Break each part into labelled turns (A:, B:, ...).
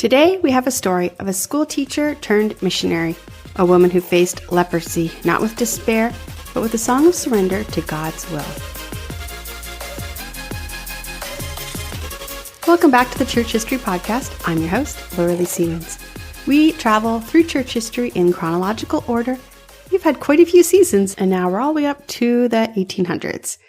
A: Today, we have a story of a schoolteacher turned missionary, a woman who faced leprosy, not with despair, but with a song of surrender to God's will. Welcome back to the Church History Podcast. I'm your host, Lorelee Siemens. We travel through church history in chronological order. We've had quite a few seasons, and now we're all the way up to the 1800s.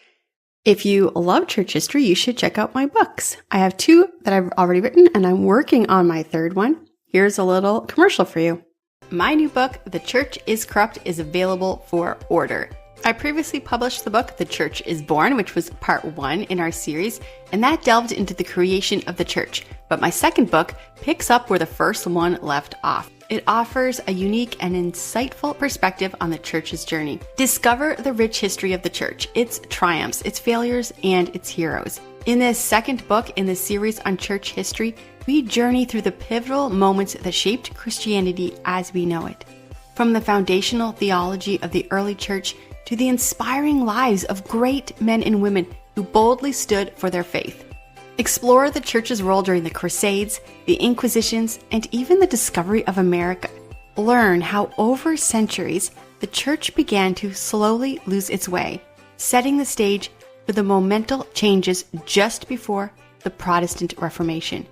A: If you love church history, you should check out my books. I have 2 that I've already written, and I'm working on my 3rd one. Here's a little commercial for you. My new book, The Church is Corrupt, is available for order. I previously published the book, The Church is Born, which was part 1 in our series, and that delved into the creation of the church. But my 2nd book picks up where the first one left off. It offers a unique and insightful perspective on the church's journey. Discover the rich history of the church, its triumphs, its failures, and its heroes. In this 2nd book in the series on church history, we journey through the pivotal moments that shaped Christianity as we know it. From the foundational theology of the early church to the inspiring lives of great men and women who boldly stood for their faith. Explore the church's role during the Crusades, the Inquisitions, and even the discovery of America. Learn how over centuries the church began to slowly lose its way, setting the stage for the monumental changes just before the Protestant Reformation.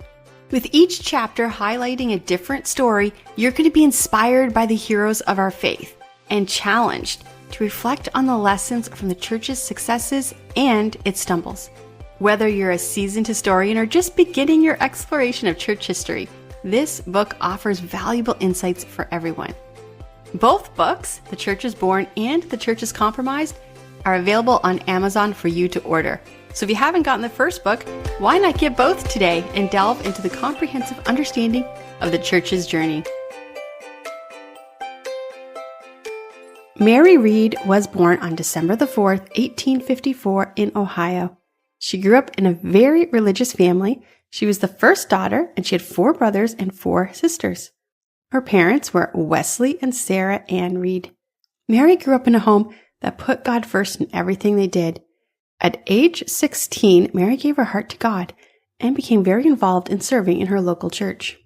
A: With each chapter highlighting a different story, you're going to be inspired by the heroes of our faith and challenged to reflect on the lessons from the church's successes and its stumbles. Whether you're a seasoned historian or just beginning your exploration of church history, this book offers valuable insights for everyone. Both books, The Church is Born and The Church is Compromised, are available on Amazon for you to order. So if you haven't gotten the first book, why not get both today and delve into the comprehensive understanding of the church's journey? Mary Reed was born on December the 4th, 1854 in Ohio. She grew up in a very religious family. She was the first daughter, and she had 4 brothers and 4 sisters. Her parents were Wesley and Sarah Ann Reed. Mary grew up in a home that put God first in everything they did. At age 16, Mary gave her heart to God and became very involved in serving in her local church.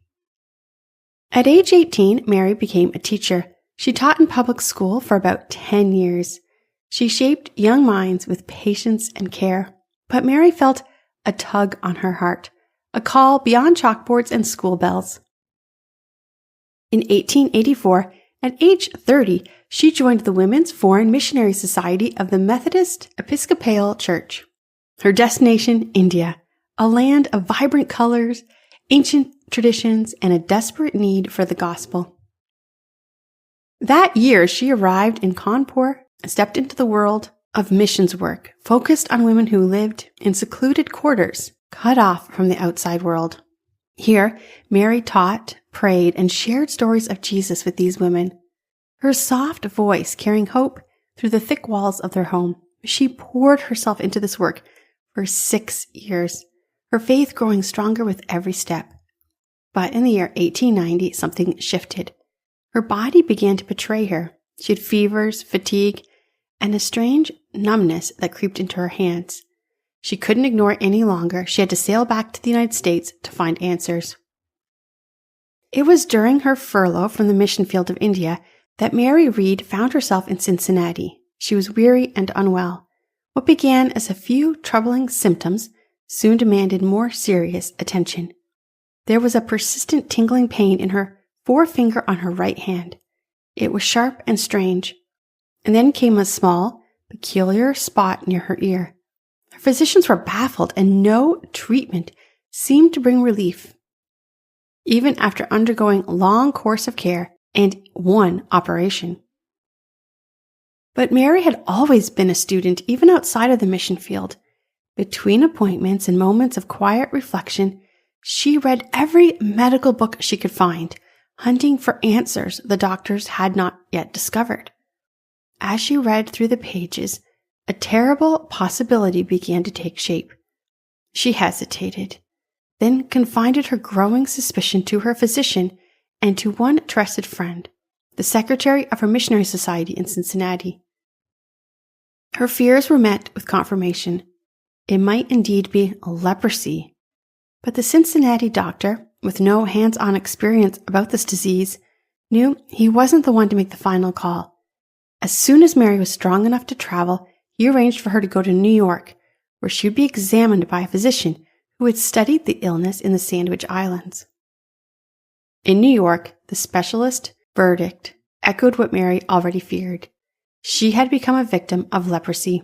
A: At age 18, Mary became a teacher. She taught in public school for about 10 years. She shaped young minds with patience and care. But Mary felt a tug on her heart, a call beyond chalkboards and school bells. In 1884, at age 30, she joined the Women's Foreign Missionary Society of the Methodist Episcopal Church. Her destination, India, a land of vibrant colors, ancient traditions, and a desperate need for the gospel. That year, she arrived in Kanpur and stepped into the world of missions work, focused on women who lived in secluded quarters, cut off from the outside world. Here, Mary taught, prayed, and shared stories of Jesus with these women. Her soft voice carrying hope through the thick walls of their home. She poured herself into this work for 6 years, her faith growing stronger with every step. But in the year 1890, something shifted. Her body began to betray her. She had fevers, fatigue, and a strange numbness that creeped into her hands. She couldn't ignore it any longer. She had to sail back to the United States to find answers. It was during her furlough from the mission field of India that Mary Reed found herself in Cincinnati. She was weary and unwell. What began as a few troubling symptoms soon demanded more serious attention. There was a persistent tingling pain in her forefinger on her right hand. It was sharp and strange. And then came a small, peculiar spot near her ear. Her physicians were baffled, and no treatment seemed to bring relief, even after undergoing a long course of care and 1 operation. But Mary had always been a student, even outside of the mission field. Between appointments and moments of quiet reflection, she read every medical book she could find, hunting for answers the doctors had not yet discovered. As she read through the pages, a terrible possibility began to take shape. She hesitated, then confided her growing suspicion to her physician and to one trusted friend, the secretary of her missionary society in Cincinnati. Her fears were met with confirmation. It might indeed be leprosy, but the Cincinnati doctor with no hands-on experience about this disease, knew he wasn't the one to make the final call. As soon as Mary was strong enough to travel, he arranged for her to go to New York, where she would be examined by a physician who had studied the illness in the Sandwich Islands. In New York, the specialist verdict echoed what Mary already feared. She had become a victim of leprosy.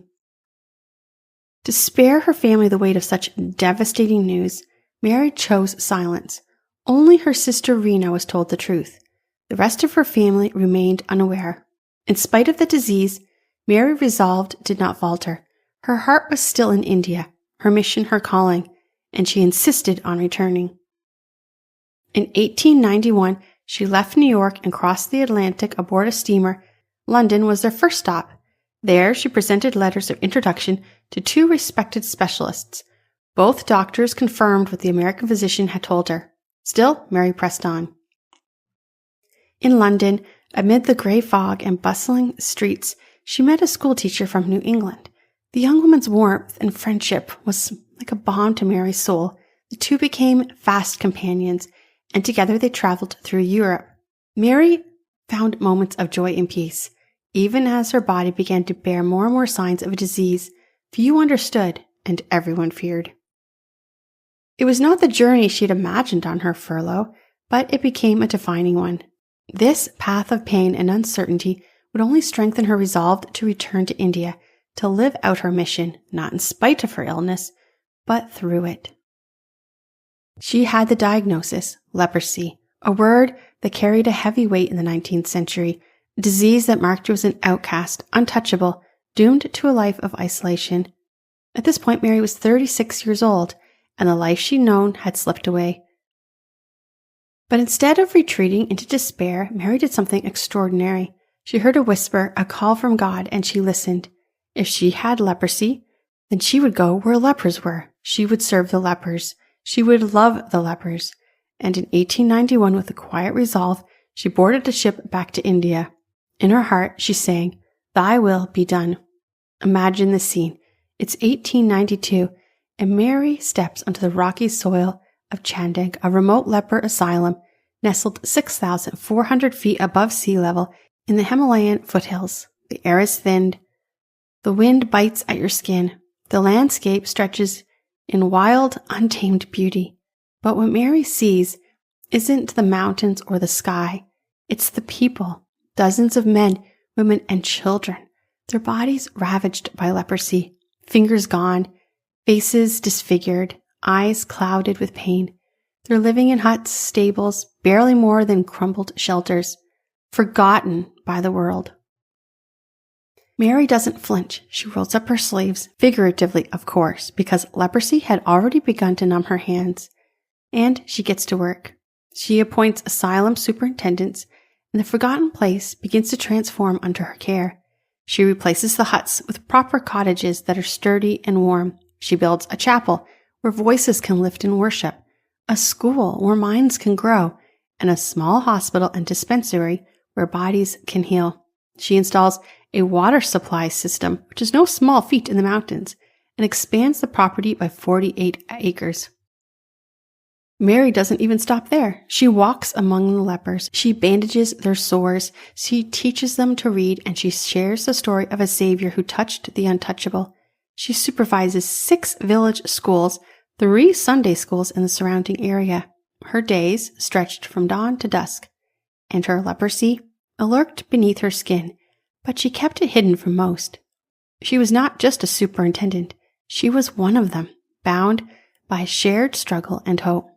A: To spare her family the weight of such devastating news, Mary chose silence. Only her sister Rena was told the truth. The rest of her family remained unaware. In spite of the disease, Mary resolved did not falter. Her heart was still in India, her mission her calling, and she insisted on returning. In 1891, she left New York and crossed the Atlantic aboard a steamer. London was their first stop. There, she presented letters of introduction to two respected specialists. Both doctors confirmed what the American physician had told her. Still, Mary pressed on. In London, amid the grey fog and bustling streets, she met a schoolteacher from New England. The young woman's warmth and friendship was like a balm to Mary's soul. The two became fast companions, and together they traveled through Europe. Mary found moments of joy and peace. Even as her body began to bear more and more signs of a disease few understood and everyone feared. It was not the journey she had imagined on her furlough, but it became a defining one. This path of pain and uncertainty would only strengthen her resolve to return to India, to live out her mission, not in spite of her illness, but through it. She had the diagnosis, leprosy, a word that carried a heavy weight in the 19th century, a disease that marked her as an outcast, untouchable, doomed to a life of isolation. At this point, Mary was 36 years old, and the life she'd known had slipped away. But instead of retreating into despair, Mary did something extraordinary. She heard a whisper, a call from God, and she listened. If she had leprosy, then she would go where lepers were. She would serve the lepers. She would love the lepers. And in 1891, with a quiet resolve, she boarded a ship back to India. In her heart, she sang, "Thy will be done." Imagine the scene. It's 1892, and Mary steps onto the rocky soil of Chandag, a remote leper asylum nestled 6,400 feet above sea level in the Himalayan foothills. The air is thinned. The wind bites at your skin. The landscape stretches in wild, untamed beauty. But what Mary sees isn't the mountains or the sky. It's the people, dozens of men, women, and children, their bodies ravaged by leprosy, fingers gone, faces disfigured, eyes clouded with pain. They're living in huts, stables, barely more than crumbled shelters, forgotten by the world. Mary doesn't flinch. She rolls up her sleeves, figuratively, of course, because leprosy had already begun to numb her hands. And she gets to work. She appoints asylum superintendents, and the forgotten place begins to transform under her care. She replaces the huts with proper cottages that are sturdy and warm. She builds a chapel where voices can lift in worship, a school where minds can grow, and a small hospital and dispensary where bodies can heal. She installs a water supply system, which is no small feat in the mountains, and expands the property by 48 acres. Mary doesn't even stop there. She walks among the lepers. She bandages their sores. She teaches them to read, and she shares the story of a Savior who touched the untouchable. She supervises 6 village schools, 3 Sunday schools in the surrounding area. Her days stretched from dawn to dusk, and her leprosy lurked beneath her skin, but she kept it hidden from most. She was not just a superintendent. She was one of them, bound by shared struggle and hope.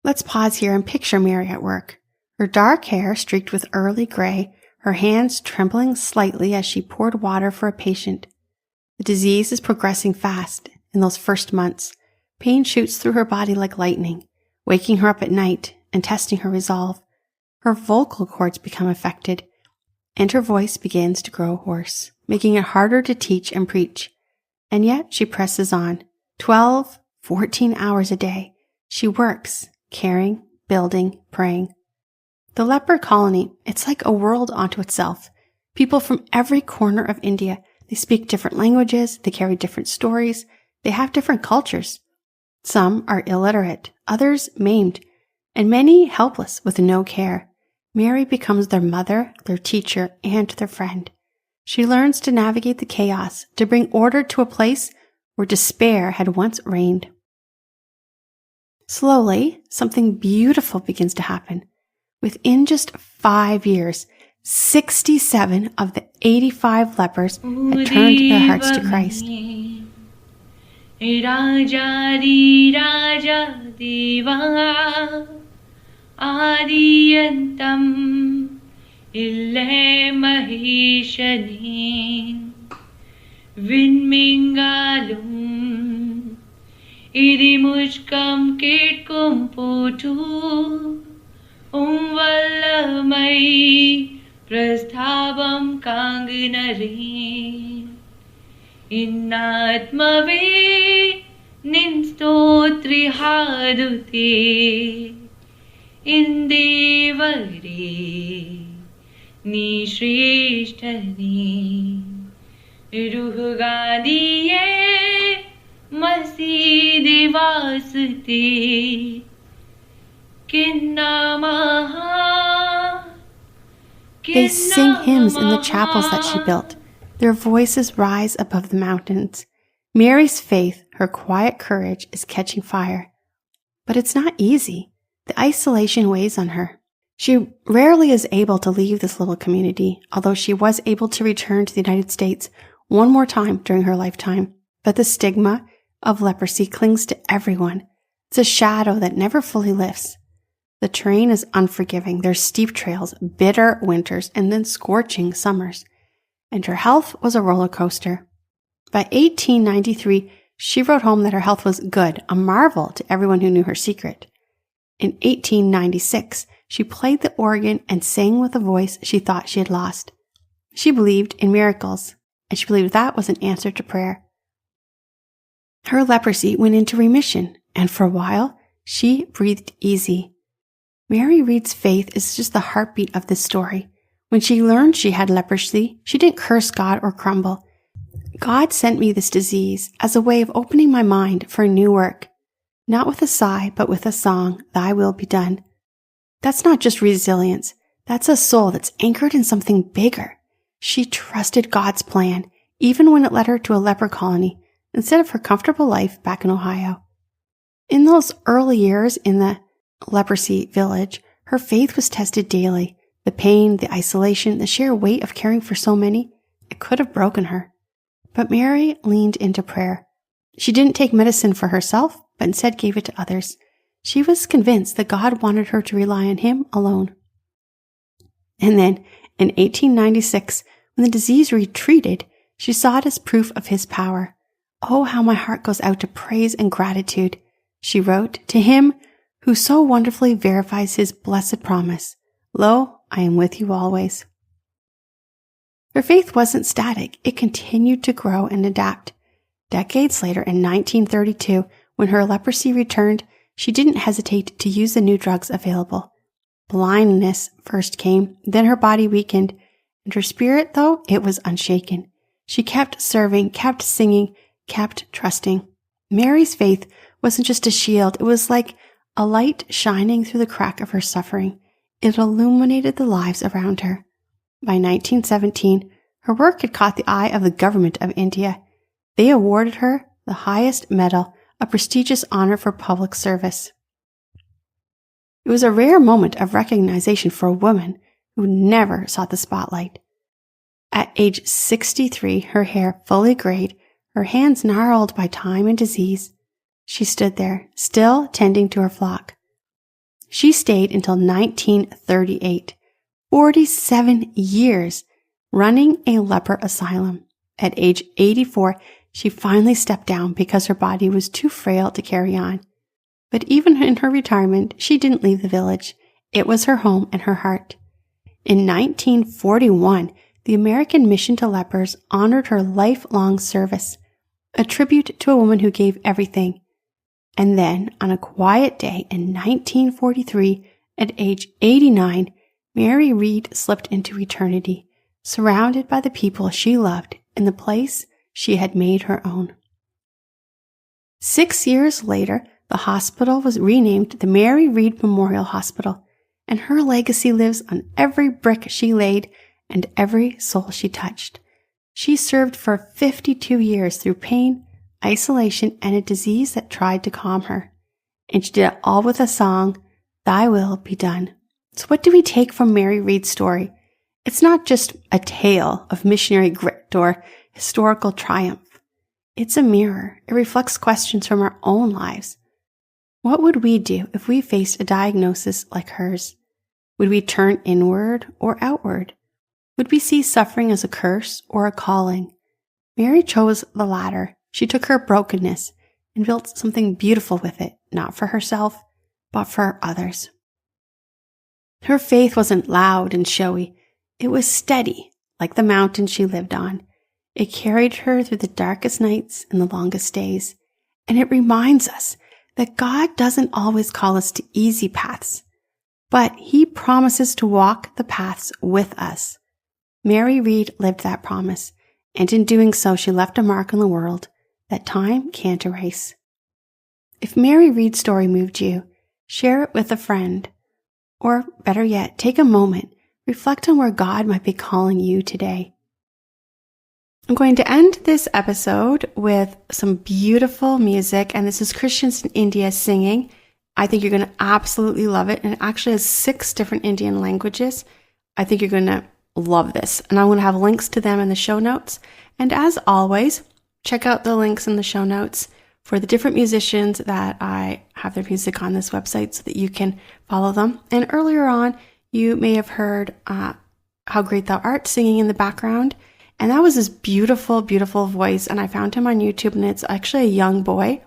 A: Let's pause here and picture Mary at work. Her dark hair streaked with early gray, her hands trembling slightly as she poured water for a patient. The disease is progressing fast in those first months. Pain shoots through her body like lightning, waking her up at night and testing her resolve. Her vocal cords become affected, and her voice begins to grow hoarse, making it harder to teach and preach. And yet she presses on. 12, 14 hours a day. She works, caring, building, praying. The leper colony, it's like a world unto itself. People from every corner of India. They speak different languages, they carry different stories, they have different cultures. Some are illiterate, others maimed, and many helpless with no care. Mary becomes their mother, their teacher, and their friend. She learns to navigate the chaos, to bring order to a place where despair had once reigned. Slowly, something beautiful begins to happen. Within just 5 years, 67 of the 85 lepers had turned their hearts to Christ.
B: Irimujkam kitkum putu Vallamai prasthabam kanginari Innatmave ninstotri hadute Indevare nishrishthani Ruhgadiye Masidi vaste
A: They sing hymns in the chapels that she built. Their voices rise above the mountains. Mary's faith, her quiet courage, is catching fire. But it's not easy. The isolation weighs on her. She rarely is able to leave this little community, although she was able to return to the United States one more time during her lifetime. But the stigma of leprosy clings to everyone. It's a shadow that never fully lifts. The terrain is unforgiving. There's steep trails, bitter winters, and then scorching summers. And her health was a roller coaster. By 1893, she wrote home that her health was good, a marvel to everyone who knew her secret. In 1896, she played the organ and sang with a voice she thought she had lost. She believed in miracles, and she believed that was an answer to prayer. Her leprosy went into remission, and for a while, she breathed easy. Mary Reed's faith is just the heartbeat of this story. When she learned she had leprosy, she didn't curse God or crumble. God sent me this disease as a way of opening my mind for a new work. Not with a sigh, but with a song, Thy will be done. That's not just resilience. That's a soul that's anchored in something bigger. She trusted God's plan, even when it led her to a leper colony, instead of her comfortable life back in Ohio. In those early years in the leprosy village, her faith was tested daily. The pain, the isolation, the sheer weight of caring for so many, it could have broken her. But Mary leaned into prayer. She didn't take medicine for herself, but instead gave it to others. She was convinced that God wanted her to rely on Him alone. And then, in 1896, when the disease retreated, she saw it as proof of His power. Oh, how my heart goes out to praise and gratitude, she wrote, to Him who so wonderfully verifies His blessed promise. Lo, I am with you always. Her faith wasn't static. It continued to grow and adapt. Decades later, in 1932, when her leprosy returned, she didn't hesitate to use the new drugs available. Blindness first came, then her body weakened, and her spirit, though, it was unshaken. She kept serving, kept singing, kept trusting. Mary's faith wasn't just a shield. It was like a light shining through the crack of her suffering. It illuminated the lives around her. By 1917, her work had caught the eye of the government of India. They awarded her the highest medal, a prestigious honor for public service. It was a rare moment of recognition for a woman who never sought the spotlight. At age 63, her hair fully grayed, her hands gnarled by time and disease, she stood there, still tending to her flock. She stayed until 1938, 47 years, running a leper asylum. At age 84, she finally stepped down because her body was too frail to carry on. But even in her retirement, she didn't leave the village. It was her home and her heart. In 1941, the American Mission to Lepers honored her lifelong service, a tribute to a woman who gave everything. And then, on a quiet day in 1943, at age 89, Mary Reed slipped into eternity, surrounded by the people she loved in the place she had made her own. 6 years later, The hospital was renamed the Mary Read Memorial Hospital, and her legacy lives on every brick she laid and every soul she touched. She served for 52 years through pain, isolation, and a disease that tried to calm her. And she did it all with a song, "Thy Will Be Done." So what do we take from Mary Read's story? It's not just a tale of missionary grit or historical triumph. It's a mirror. It reflects questions from our own lives. What would we do if we faced a diagnosis like hers? Would we turn inward or outward? Would we see suffering as a curse or a calling? Mary chose the latter. She took her brokenness and built something beautiful with it, not for herself, but for others. Her faith wasn't loud and showy. It was steady, like the mountain she lived on. It carried her through the darkest nights and the longest days. And it reminds us that God doesn't always call us to easy paths, but He promises to walk the paths with us. Mary Read lived that promise, and in doing so, she left a mark on the world that time can't erase. If Mary Read's story moved you, share it with a friend. Or better yet, take a moment, reflect on where God might be calling you today. I'm going to end this episode with some beautiful music, and this is Christians in India singing. I think you're going to absolutely love it, and it actually has 6 different Indian languages. I think you're going to love this, and I'm going to have links to them in the show notes. And as always, check out the links in the show notes for the different musicians that I have their music on this website so that you can follow them. And earlier on, you may have heard How Great Thou Art singing in the background. And that was his beautiful, beautiful voice. And I found him on YouTube, and it's actually a young boy.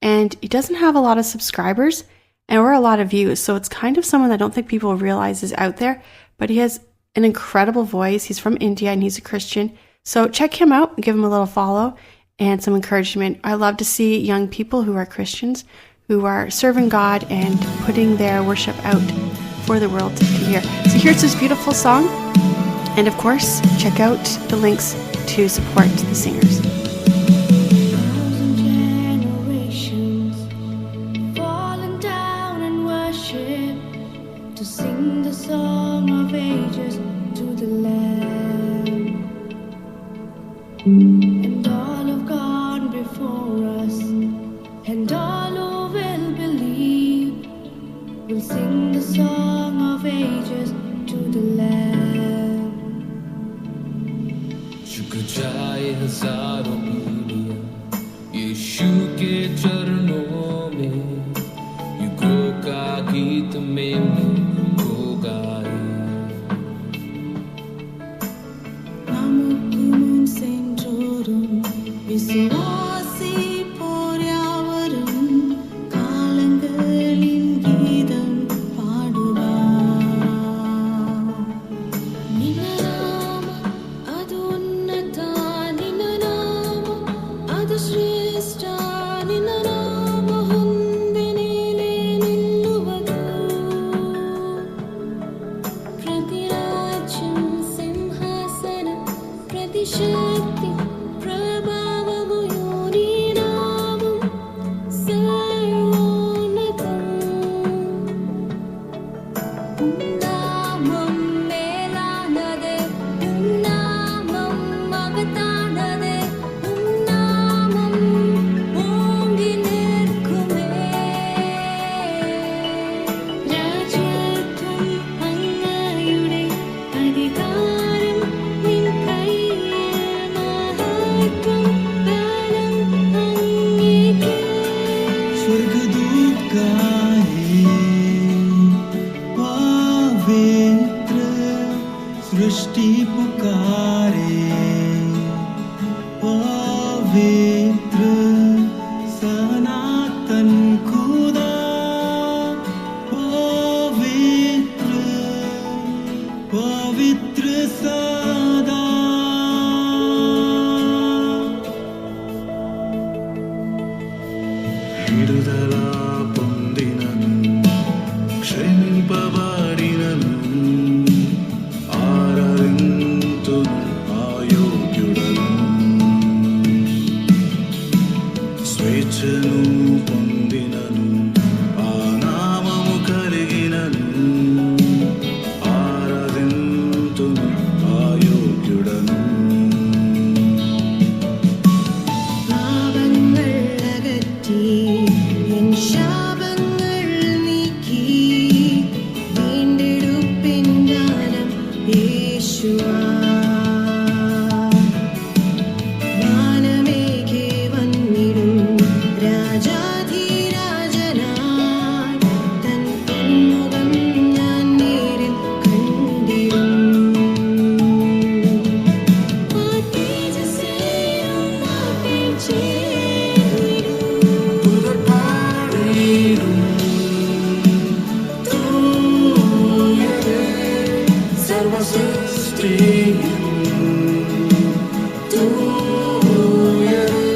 A: And he doesn't have a lot of subscribers or a lot of views. So it's kind of someone I don't think people realize is out there. But he has an incredible voice. He's from India and he's a Christian. So check him out and give him a little follow and some encouragement. I love to see young people who are Christians, who are serving God and putting their worship out for the world to hear. So here's this beautiful song. And of course, check out the links to support the singers.
C: To sing the song of ages to the Lamb, and all have gone before us, and all who will believe will sing the song of ages to the Lamb.
D: शुक्र जाए हजारों पीढ़ियां यीशु के चरणों में, युगों का गीत में
C: விசுவாசி போர்யாவரும் காலங்களின் கீதம் பாடுவார். நின நாம அது உன்னத, நின நாம அது ಶ್ರೇಷ್ಠ, ನಿನ್ನ ನಾಮ ಹೊಂದಿನಿಲೆ ನಿಲ್ಲುವುದು. ಪ್ರತಿ ರಾಜ್ಯಂ ಸಿಂಹಾಸನ, ಪ್ರತಿ ಶಕ್ತಿ
E: सृष्टि पुकारे, पवित्र सनातन खुदा, पवित्र पवित्र सदा. విడుదల పొందినను, క్షమింపబడినను, స్వేచ్ఛను పొందినను, സൃഷ്ടിയും തൂയരേ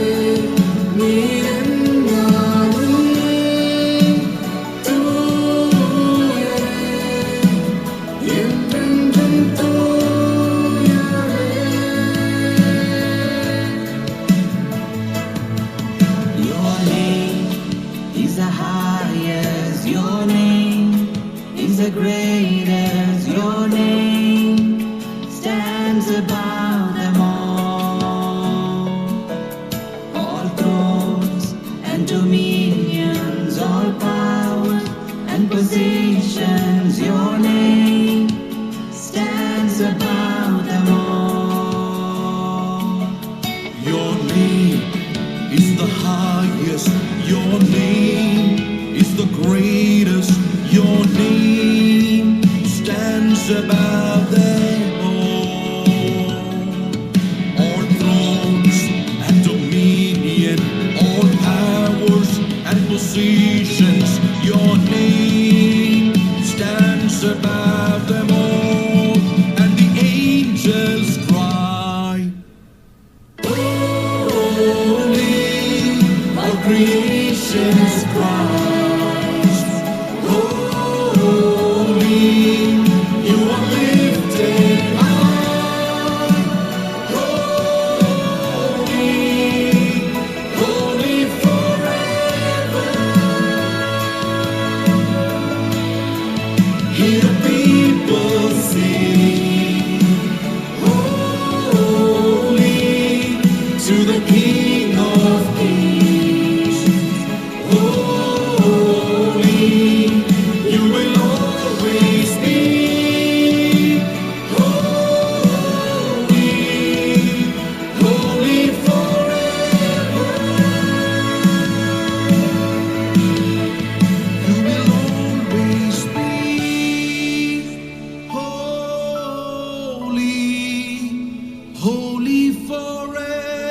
E: നീരെന്നാലും തൂയരേ என்றென்றும் தூயரே. Your name is the highest, your name is the greatest, your name stands above them all. All thrones and dominions, all powers and positions, your name stands above them all. Your name is the highest, your name is the greatest, your name stands above them all. All thrones and dominion, all powers and positions, your name stands above them all. And the angels cry, holy, all creations cries, holy, you are lifted high, holy, holy forever. Hear the people sing, holy, to the King of Kings. Holy, you will always be. Holy, holy forever. You will always be. Holy, holy forever.